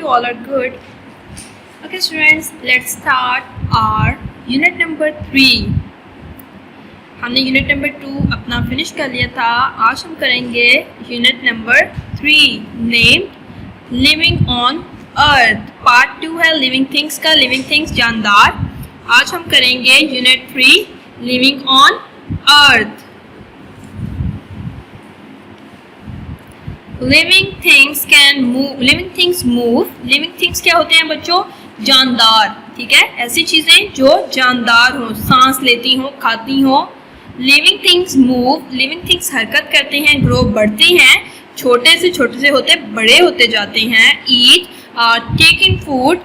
you all are good. Okay students, let's start our unit number 3. हमने unit number 2 अपना finish कर लिया था. आज हम करेंगे unit number 3 named living on earth. Part 2 है लिविंग थिंग्स का, लिविंग थिंग्स जानदार. आज हम करेंगे unit 3 living on earth. Living things can move. Living things move. Living things क्या होते हैं बच्चों? जानदार. ठीक है, ऐसी चीजें जो जानदार हो, सांस लेती हो, खाती हो. Living things move. Living things हरकत करते हैं, ग्रो बढ़ते हैं, छोटे से होते बड़े होते जाते हैं. ईट, टेक इन फूड.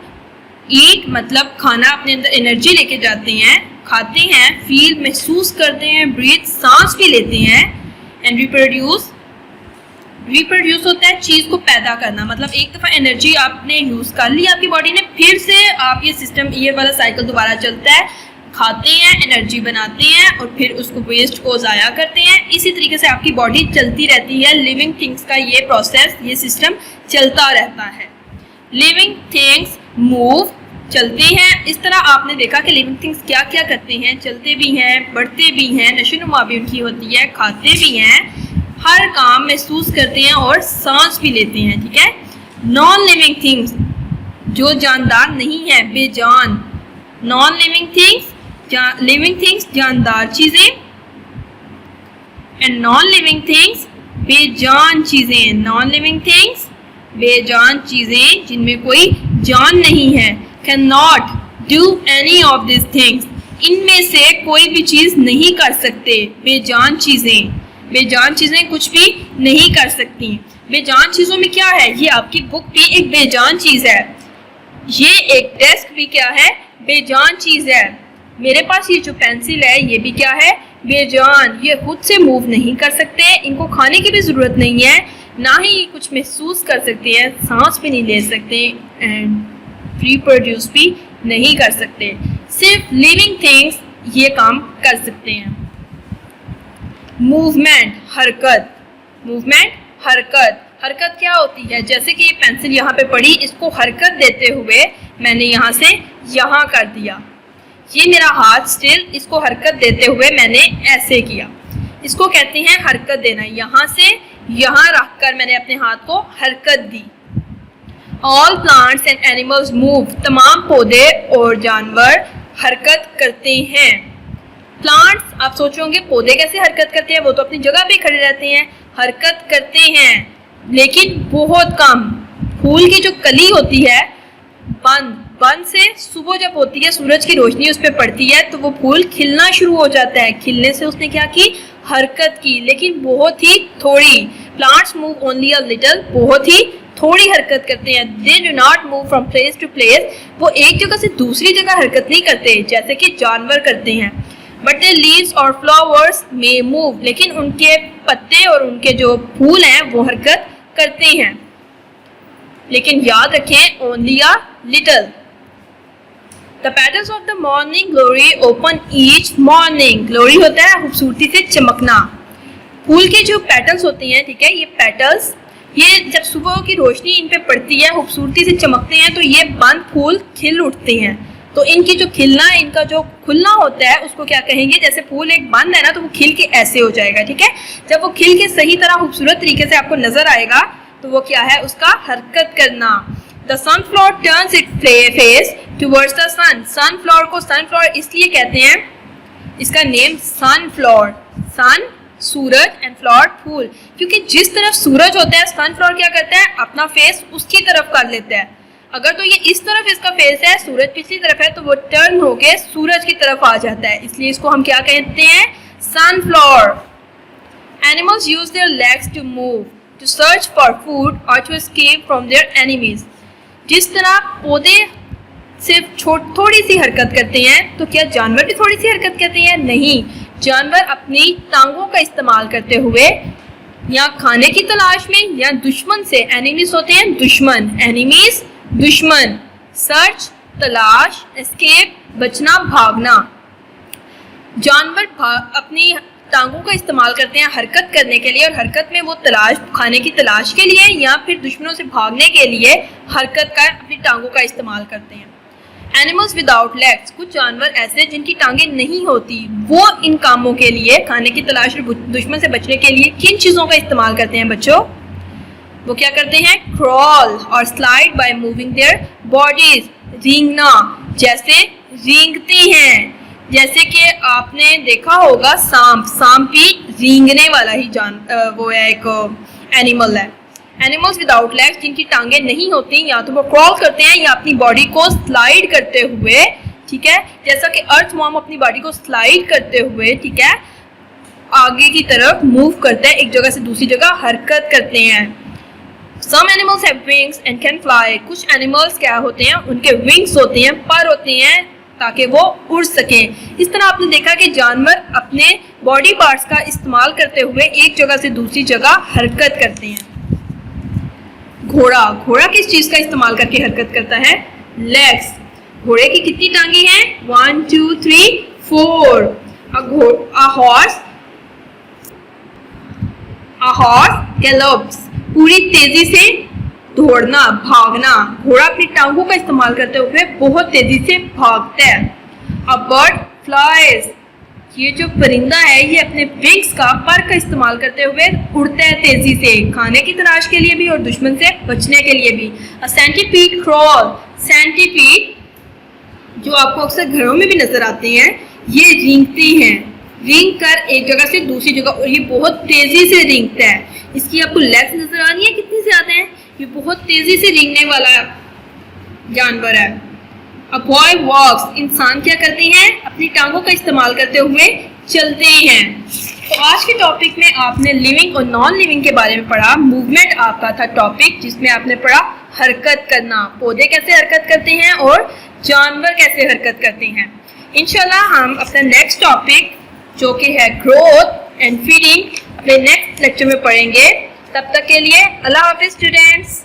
ईट मतलब खाना, अपने अंदर एनर्जी लेके जाते हैं, खाते हैं. फील महसूस करते हैं. ब्रीथ सांस भी लेते हैं. And reproduce. रिप्रोड्यूस होता है चीज़ को पैदा करना. मतलब एक दफ़ा एनर्जी आपने यूज़ कर ली आपकी बॉडी ने, फिर से आप ये सिस्टम, ये वाला साइकिल दोबारा चलता है. खाते हैं, एनर्जी बनाते हैं और फिर उसको वेस्ट को ज़ाया करते हैं. इसी तरीके से आपकी बॉडी चलती रहती है. लिविंग थिंग्स का ये प्रोसेस, ये सिस्टम चलता रहता है. लिविंग थिंग्स मूव, चलते हैं. इस तरह आपने देखा कि लिविंग थिंग्स क्या क्या करते हैं. चलते भी हैं, बढ़ते भी हैं, नशोनुमा भी उनकी होती है, खाते भी हैं, हर काम महसूस करते हैं और सांस भी लेते हैं. ठीक है. नॉन लिविंग थिंग्स जो जानदार नहीं है, बेजान. Non living things, living things जानदार चीजें, एंड नॉन लिविंग थिंग्स बेजान चीजें. नॉन लिविंग थिंग्स बेजान चीजें जिनमें कोई जान नहीं है. Can not do any of this things. इनमें से कोई भी चीज नहीं कर सकते. बेजान चीजें. बेजान चीज़ें कुछ भी नहीं कर सकती. बेजान चीज़ों में क्या है? ये आपकी बुक भी एक बेजान चीज़ है. ये एक डेस्क भी क्या है? बेजान चीज़ है. मेरे पास ये जो पेंसिल है ये भी क्या है? बेजान. ये खुद से मूव नहीं कर सकते, इनको खाने की भी ज़रूरत नहीं है, ना ही ये कुछ महसूस कर सकते हैं, सांस भी नहीं ले सकते एंड रिप्रोड्यूस भी नहीं कर सकते. सिर्फ लिविंग थिंग्स ये काम कर सकते हैं. मूवमेंट, हरकत. मूवमेंट, हरकत. हरकत क्या होती है? जैसे कि ये पेंसिल यहाँ पे पड़ी, इसको हरकत देते हुए मैंने यहाँ से यहाँ कर दिया. ये मेरा हाथ स्टिल, इसको हरकत देते हुए मैंने ऐसे किया. इसको कहते हैं हरकत देना. यहाँ से यहाँ रखकर मैंने अपने हाथ को हरकत दी. All plants and animals move. तमाम पौधे और जानवर हरकत करते हैं. प्लांट्स, आप सोचोगे पौधे कैसे हरकत करते हैं? वो तो अपनी जगह पे खड़े रहते हैं. हरकत करते हैं लेकिन बहुत कम. फूल की जो कली होती है, बंद से सुबह जब होती है, सूरज की रोशनी उस पर पड़ती है तो वो फूल खिलना शुरू हो जाता है. खिलने से उसने क्या की? हरकत की, लेकिन बहुत ही थोड़ी. Plants move only a little. बहुत ही थोड़ी हरकत करते हैं. They do not move from place to place. वो एक जगह से दूसरी जगह हरकत नहीं करते जैसे कि जानवर करते हैं. बट द लीव्स और फ्लावर्स में मूव. लेकिन उनके पत्ते और उनके जो फूल हैं वो हरकत करते हैं, लेकिन याद रखें only a little. The petals of the morning glory open each morning. Glory होता है खूबसूरती से चमकना. फूल के जो पेटल्स होते हैं, ठीक है, ये पेटल्स, ये जब सुबह की रोशनी इन पे पड़ती है, खूबसूरती से चमकते हैं, तो ये बंद फूल खिल उठते हैं. तो इनकी जो खिलना, इनका जो खुलना होता है उसको क्या कहेंगे? जैसे फूल एक बंद है ना, तो वो खिल के ऐसे हो जाएगा. ठीक है. जब वो खिल के सही तरह खूबसूरत तरीके से आपको नजर आएगा तो वो क्या है? उसका हरकत करना. The sunflower turns its face towards the sun. Sunflower को सनफ्लावर इसलिए कहते हैं, इसका नेम सनफ्लावर. सन सूरज एंड फ्लावर फूल, क्योंकि जिस तरफ सूरज होता है सनफ्लावर क्या करता है? अपना फेस उसकी तरफ कर लेता है. अगर तो ये इस तरफ इसका फेस है, सूरज पिछली तरफ है, तो वो टर्न होके सूरज की तरफ आ जाता है. इसलिए इसको हम क्या कहते हैं? Sunflower. Animals use their legs to move, to search for food और to escape from their enemies. जिस तरह पौधे सिर्फ थोड़ी सी हरकत करते हैं, तो क्या जानवर भी थोड़ी सी हरकत करते हैं? नहीं. जानवर अपनी टांगों का इस्तेमाल करते हुए या खाने की तलाश में या दुश्मन से, एनिमीज होते हैं दुश्मन, एनिमीज दुश्मन. सर्च तलाश, एस्केप बचना, भागना. जानवर अपनी टांगों का इस्तेमाल करते हैं हरकत करने के लिए, और हरकत में वो खाने की तलाश के लिए या फिर दुश्मनों से भागने के लिए हरकत का अपनी टांगों का इस्तेमाल करते हैं। एनिमल्स विदाउट लेग्स, कुछ जानवर ऐसे जिनकी टांगें नहीं होती, वो इन कामों के लिए, खाने की तलाश और दुश्मन से बचने के लिए किन चीज़ों का इस्तेमाल करते हैं बच्चों? वो क्या करते हैं? क्रॉल और slide by moving their bodies. रेंगना, जैसे रेंगते हैं, जैसे कि आपने देखा होगा सांप भी रेंगने वाला ही वो है, एक एनिमल है। एनिमल्स विदाउट लेग्स, जिनकी टांगें नहीं होती, या तो वो क्रॉल करते हैं या अपनी बॉडी को स्लाइड करते हुए, ठीक है, जैसा कि अर्थवॉर्म अपनी बॉडी को स्लाइड करते हुए, ठीक है, आगे की तरफ मूव करते हैं, एक जगह से दूसरी जगह हरकत करते हैं। Some animals have wings and can fly. कुछ एनिमल्स क्या होते हैं, उनके विंग्स होते हैं, पर होते हैं ताकि वो उड़ सकें। इस तरह आपने देखा कि जानवर अपने बॉडी पार्ट्स का इस्तेमाल करते हुए एक जगह से दूसरी जगह हरकत करते हैं। घोड़ा किस चीज़ का इस्तेमाल करके हरकत करता है? लेग्स। घोड़े की कितनी टांगे हैं? 1 2 3 4। A horse gallops, पूरी तेजी से दौड़ना, भागना। घोड़ा अपनी टांगों का इस्तेमाल करते हुए बहुत तेजी से भागता है। A bird flies, ये जो परिंदा है ये अपने विंग्स का, पर का इस्तेमाल करते हुए उड़ता है तेजी से, खाने की तलाश के लिए भी और दुश्मन से बचने के लिए भी। A centipede crawl, सेंटीपीड जो आपको अक्सर घरों में भी नजर आते हैं, ये रेंगते हैं, रेंग कर एक जगह से दूसरी जगह, और ये बहुत तेजी से रेंगता है। इसकी आपको लेग्स नजर आ रही है कितनी ज्यादा है, ये बहुत तेजी से रेंगने वाला जानवर है। A boy walks, इंसान क्या करते हैं? अपनी टांगों का इस्तेमाल करते हुए चलते हैं। तो आज के टॉपिक में आपने लिविंग और नॉन लिविंग के बारे में पढ़ा। मूवमेंट आपका था टॉपिक, जिसमें आपने पढ़ा हरकत करना, पौधे कैसे हरकत करते हैं और जानवर कैसे हरकत करते हैं। इंशाल्लाह हम अपना नेक्स्ट टॉपिक जो कि है ग्रोथ एंड फीडिंग अपने नेक्स्ट लेक्चर में पढ़ेंगे। तब तक के लिए अल्लाह हाफिज स्टूडेंट्स।